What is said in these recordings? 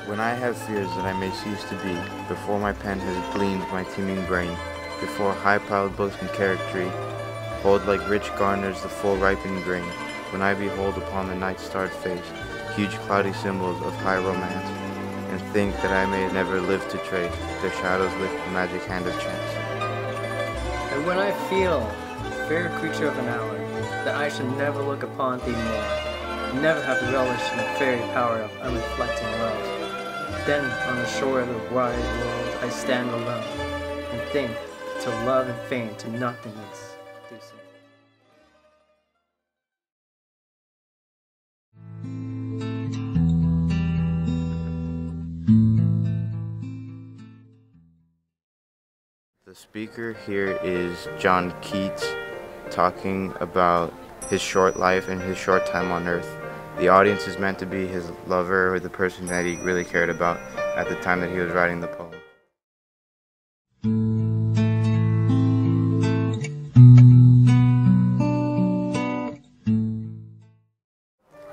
When I have fears that I may cease to be, before my pen has gleaned my teeming brain, before high-piled books and charactery hold like rich garners the full ripened grain, when I behold upon the night-starred face huge cloudy symbols of high romance, and think that I may never live to trace their shadows with the magic hand of chance. And when I feel, fair creature of an hour, that I should never look upon thee more, never have relished in the fairy power of unreflecting love, then on the shore of the wide world I stand alone, and think to love and fame to nothingness do so. The speaker here is John Keats talking about his short life and his short time on earth. The audience is meant to be his lover or the person that he really cared about at the time that he was writing the poem.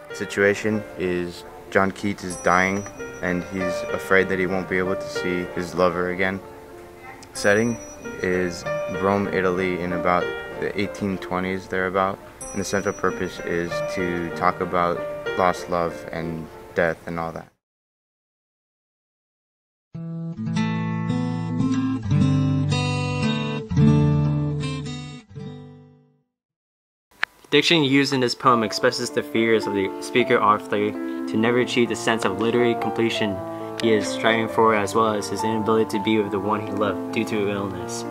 The situation is John Keats is dying and he's afraid that he won't be able to see his lover again. Setting is Rome, Italy in about the 1820s thereabout, and the central purpose is to talk about lost love and death and all that. The diction used in this poem expresses the fears of the speaker Arthur to never achieve the sense of literary completion he is striving for, as well as his inability to be with the one he loved due to illness.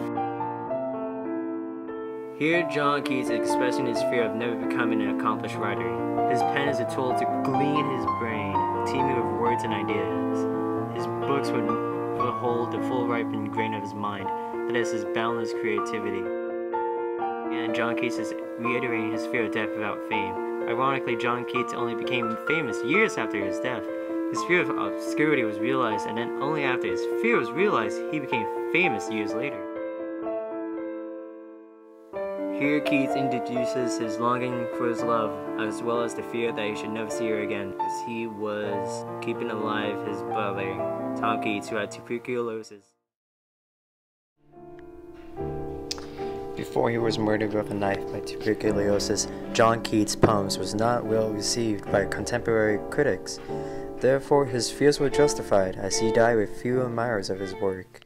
Here John Keats is expressing his fear of never becoming an accomplished writer. His pen is a tool to glean his brain, teeming with words and ideas. His books would hold the full ripened grain of his mind, that is his boundless creativity. And John Keats is reiterating his fear of death without fame. Ironically, John Keats only became famous years after his death. His fear of obscurity was realized, and then only after his fear was realized, he became famous years later. Here Keats introduces his longing for his love, as well as the fear that he should never see her again, as he was keeping alive his brother, Tom Keats, who had tuberculosis. Before he was murdered with a knife by tuberculosis, John Keats' poems was not well received by contemporary critics. Therefore, his fears were justified, as he died with few admirers of his work.